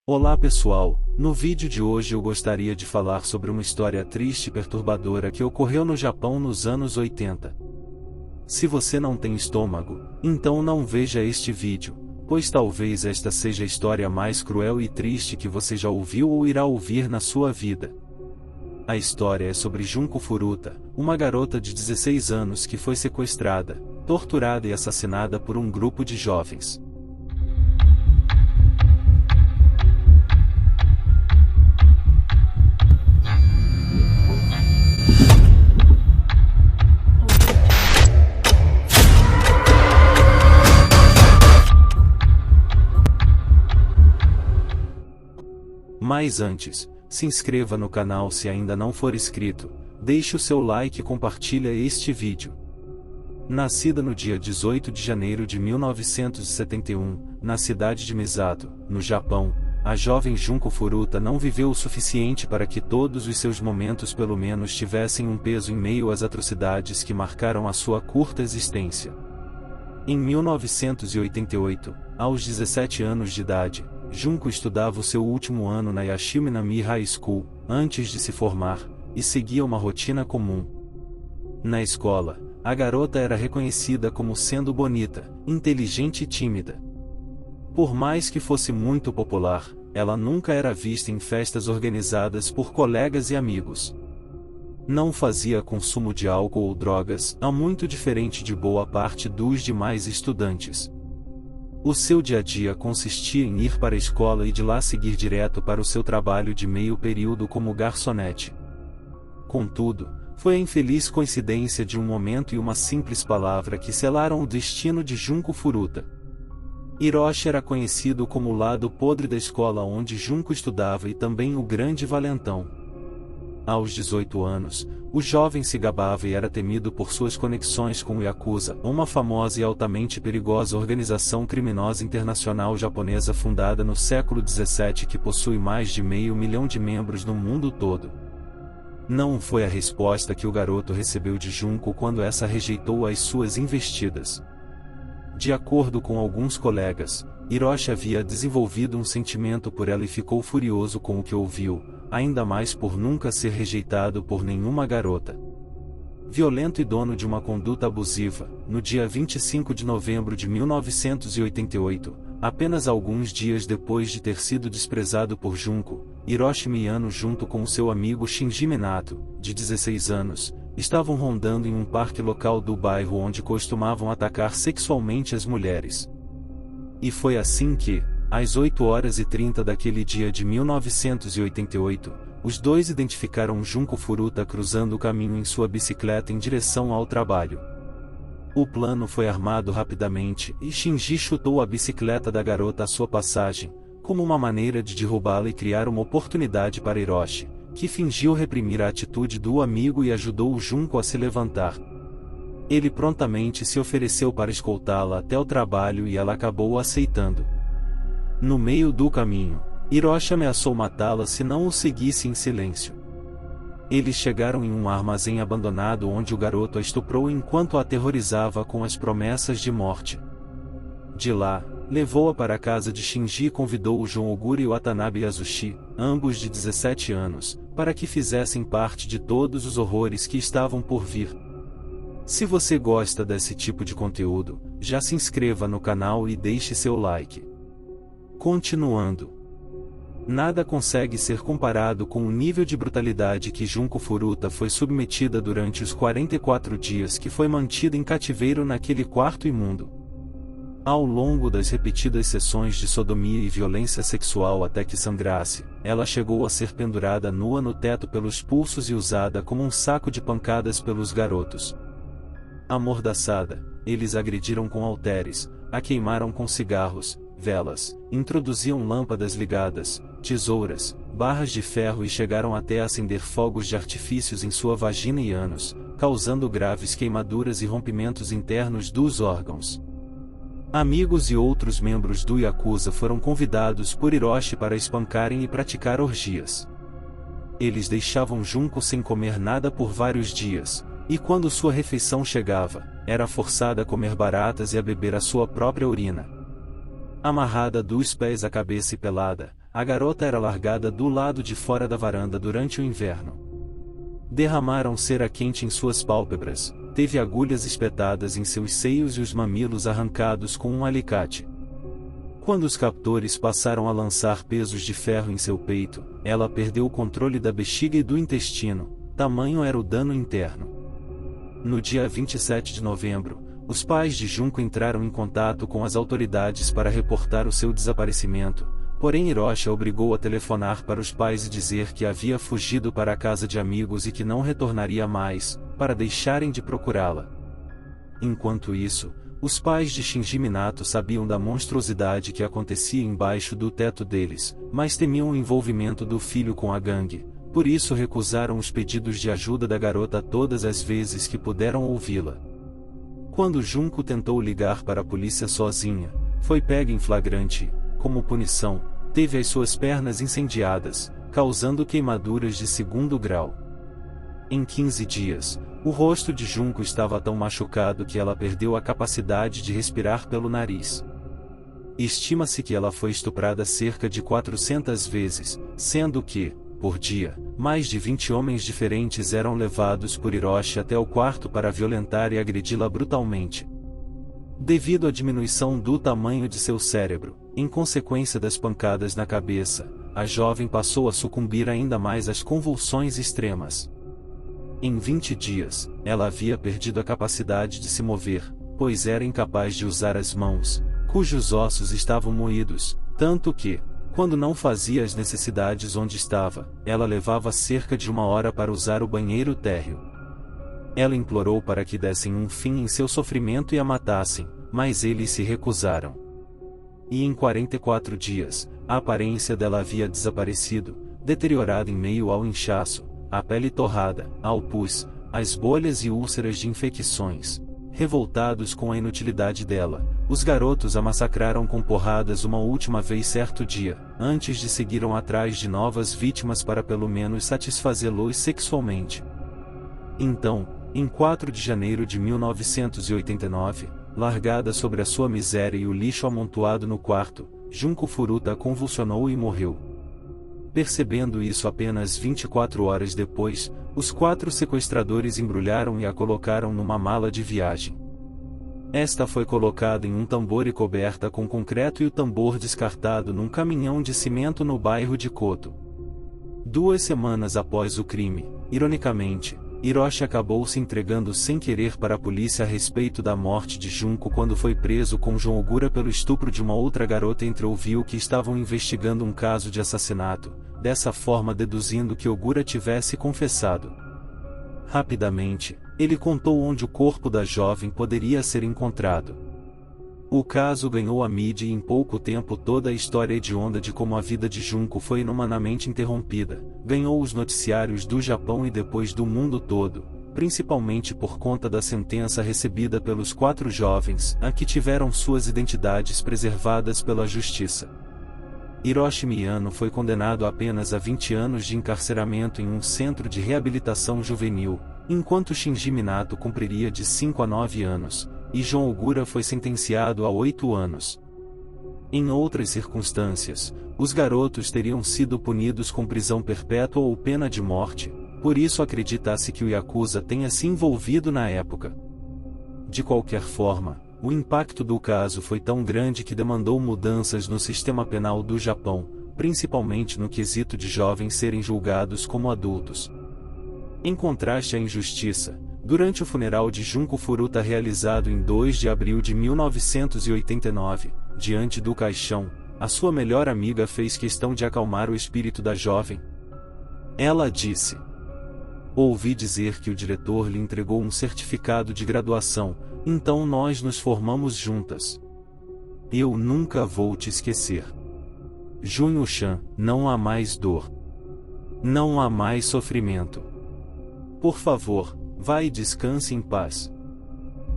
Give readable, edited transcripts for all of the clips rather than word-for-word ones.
Olá pessoal, no vídeo de hoje eu gostaria de falar sobre uma história triste e perturbadora que ocorreu no Japão nos anos 80. Se você não tem estômago, então não veja este vídeo, pois talvez esta seja a história mais cruel e triste que você já ouviu ou irá ouvir na sua vida. A história é sobre Junko Furuta, uma garota de 16 anos que foi sequestrada, torturada e assassinada por um grupo de jovens. Mas antes, se inscreva no canal se ainda não for inscrito, deixe o seu like e compartilha este vídeo. Nascida no dia 18 de janeiro de 1971, na cidade de Misato, no Japão, a jovem Junko Furuta não viveu o suficiente para que todos os seus momentos pelo menos tivessem um peso em meio às atrocidades que marcaram a sua curta existência. Em 1988, aos 17 anos de idade, Junko estudava o seu último ano na Yashiminami High School, antes de se formar, e seguia uma rotina comum. Na escola, a garota era reconhecida como sendo bonita, inteligente e tímida. Por mais que fosse muito popular, ela nunca era vista em festas organizadas por colegas e amigos. Não fazia consumo de álcool ou drogas, muito diferente de boa parte dos demais estudantes. O seu dia a dia consistia em ir para a escola e de lá seguir direto para o seu trabalho de meio período como garçonete. Contudo, foi a infeliz coincidência de um momento e uma simples palavra que selaram o destino de Junko Furuta. Hiroshi era conhecido como o lado podre da escola onde Junko estudava e também o grande valentão. Aos 18 anos, o jovem se gabava e era temido por suas conexões com o Yakuza, uma famosa e altamente perigosa organização criminosa internacional japonesa fundada no século XVII que possui mais de 500 mil de membros no mundo todo. Não foi a resposta que o garoto recebeu de Junko quando essa rejeitou as suas investidas. De acordo com alguns colegas, Hiroshi havia desenvolvido um sentimento por ela e ficou furioso com o que ouviu, ainda mais por nunca ser rejeitado por nenhuma garota. Violento e dono de uma conduta abusiva, no dia 25 de novembro de 1988, apenas alguns dias depois de ter sido desprezado por Junko, Hiroshi Miyano junto com seu amigo Shinji Minato, de 16 anos, estavam rondando em um parque local do bairro onde costumavam atacar sexualmente as mulheres. E foi assim que, às 8h30 daquele dia de 1988, os dois identificaram Junko Furuta cruzando o caminho em sua bicicleta em direção ao trabalho. O plano foi armado rapidamente e Shinji chutou a bicicleta da garota à sua passagem, como uma maneira de derrubá-la e criar uma oportunidade para Hiroshi, que fingiu reprimir a atitude do amigo e ajudou o Junko a se levantar. Ele prontamente se ofereceu para escoltá-la até o trabalho e ela acabou aceitando. No meio do caminho, Hiroshi ameaçou matá-la se não o seguisse em silêncio. Eles chegaram em um armazém abandonado onde o garoto a estuprou enquanto a aterrorizava com as promessas de morte. De lá, levou-a para a casa de Shinji e convidou o Jon Ogura e o Watanabe Yasushi, ambos de 17 anos, para que fizessem parte de todos os horrores que estavam por vir. Se você gosta desse tipo de conteúdo, já se inscreva no canal e deixe seu like. Continuando. Nada consegue ser comparado com o nível de brutalidade que Junko Furuta foi submetida durante os 44 dias que foi mantida em cativeiro naquele quarto imundo. Ao longo das repetidas sessões de sodomia e violência sexual até que sangrasse, ela chegou a ser pendurada nua no teto pelos pulsos e usada como um saco de pancadas pelos garotos. Amordaçada, eles a agrediram com halteres, a queimaram com cigarros, velas, introduziam lâmpadas ligadas, tesouras, barras de ferro e chegaram até a acender fogos de artifícios em sua vagina e ânus, causando graves queimaduras e rompimentos internos dos órgãos. Amigos e outros membros do Yakuza foram convidados por Hiroshi para espancarem e praticar orgias. Eles deixavam Junko sem comer nada por vários dias, e quando sua refeição chegava, era forçada a comer baratas e a beber a sua própria urina. Amarrada dos pés à cabeça e pelada, a garota era largada do lado de fora da varanda durante o inverno. Derramaram cera quente em suas pálpebras, teve agulhas espetadas em seus seios e os mamilos arrancados com um alicate. Quando os captores passaram a lançar pesos de ferro em seu peito, ela perdeu o controle da bexiga e do intestino, tamanho era o dano interno. No dia 27 de novembro, os pais de Junko entraram em contato com as autoridades para reportar o seu desaparecimento, porém Hiroshi a obrigou a telefonar para os pais e dizer que havia fugido para a casa de amigos e que não retornaria mais, para deixarem de procurá-la. Enquanto isso, os pais de Shinji Minato sabiam da monstruosidade que acontecia embaixo do teto deles, mas temiam o envolvimento do filho com a gangue, por isso recusaram os pedidos de ajuda da garota todas as vezes que puderam ouvi-la. Quando Junko tentou ligar para a polícia sozinha, foi pega em flagrante e, como punição, teve as suas pernas incendiadas, causando queimaduras de 2º grau. Em 15 dias, o rosto de Junko estava tão machucado que ela perdeu a capacidade de respirar pelo nariz. Estima-se que ela foi estuprada cerca de 400 vezes, sendo que, por dia, mais de 20 homens diferentes eram levados por Hiroshi até o quarto para violentar e agredi-la brutalmente. Devido à diminuição do tamanho de seu cérebro, em consequência das pancadas na cabeça, a jovem passou a sucumbir ainda mais às convulsões extremas. Em 20 dias, ela havia perdido a capacidade de se mover, pois era incapaz de usar as mãos, cujos ossos estavam moídos, tanto que, quando não fazia as necessidades onde estava, ela levava cerca de 1 hora para usar o banheiro térreo. Ela implorou para que dessem um fim em seu sofrimento e a matassem, mas eles se recusaram. E em 44 dias, a aparência dela havia desaparecido, deteriorada em meio ao inchaço, a pele torrada, ao pus, as bolhas e úlceras de infecções. Revoltados com a inutilidade dela, os garotos a massacraram com porradas uma última vez certo dia, antes de seguiram atrás de novas vítimas para pelo menos satisfazê-los sexualmente. Então, em 4 de janeiro de 1989, largada sobre a sua miséria e o lixo amontoado no quarto, Junko Furuta a convulsionou e morreu. Percebendo isso apenas 24 horas depois, os 4 sequestradores embrulharam e a colocaram numa mala de viagem. Esta foi colocada em um tambor e coberta com concreto e o tambor descartado num caminhão de cimento no bairro de Koto. 2 semanas após o crime, ironicamente, Hiroshi acabou se entregando sem querer para a polícia a respeito da morte de Junko quando foi preso com John Ogura pelo estupro de uma outra garota. Ouviu que estavam investigando um caso de assassinato, dessa forma deduzindo que Ogura tivesse confessado. Rapidamente, ele contou onde o corpo da jovem poderia ser encontrado. O caso ganhou a mídia e em pouco tempo toda a história hedionda de como a vida de Junko foi inumanamente interrompida, ganhou os noticiários do Japão e depois do mundo todo, principalmente por conta da sentença recebida pelos 4 jovens, a que tiveram suas identidades preservadas pela justiça. Hiroshi Miyano foi condenado apenas a 20 anos de encarceramento em um centro de reabilitação juvenil, enquanto Shinji Minato cumpriria de 5 a 9 anos, e John Ogura foi sentenciado a 8 anos. Em outras circunstâncias, os garotos teriam sido punidos com prisão perpétua ou pena de morte, por isso acredita-se que o Yakuza tenha se envolvido na época. De qualquer forma, o impacto do caso foi tão grande que demandou mudanças no sistema penal do Japão, principalmente no quesito de jovens serem julgados como adultos. Em contraste à injustiça, durante o funeral de Junko Furuta realizado em 2 de abril de 1989, diante do caixão, a sua melhor amiga fez questão de acalmar o espírito da jovem. Ela disse: "Ouvi dizer que o diretor lhe entregou um certificado de graduação, então nós nos formamos juntas. Eu nunca vou te esquecer. Junho-chan, não há mais dor. Não há mais sofrimento. Por favor, vá e descanse em paz."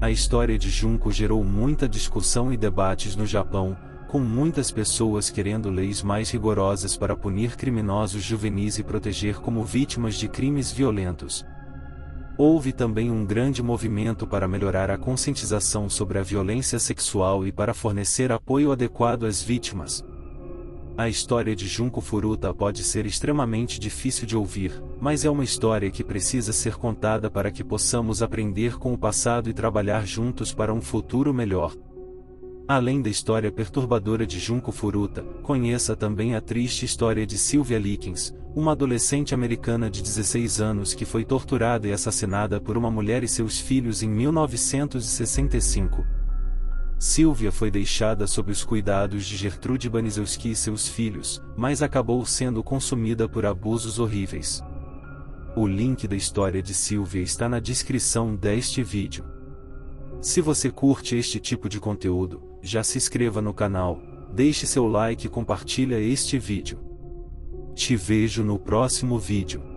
A história de Junko gerou muita discussão e debates no Japão, com muitas pessoas querendo leis mais rigorosas para punir criminosos juvenis e proteger como vítimas de crimes violentos. Houve também um grande movimento para melhorar a conscientização sobre a violência sexual e para fornecer apoio adequado às vítimas. A história de Junko Furuta pode ser extremamente difícil de ouvir, mas é uma história que precisa ser contada para que possamos aprender com o passado e trabalhar juntos para um futuro melhor. Além da história perturbadora de Junko Furuta, conheça também a triste história de Sylvia Likens, uma adolescente americana de 16 anos que foi torturada e assassinada por uma mulher e seus filhos em 1965. Sylvia foi deixada sob os cuidados de Gertrude Baniszewski e seus filhos, mas acabou sendo consumida por abusos horríveis. O link da história de Sylvia está na descrição deste vídeo. Se você curte este tipo de conteúdo, já se inscreva no canal, deixe seu like e compartilhe este vídeo. Te vejo no próximo vídeo.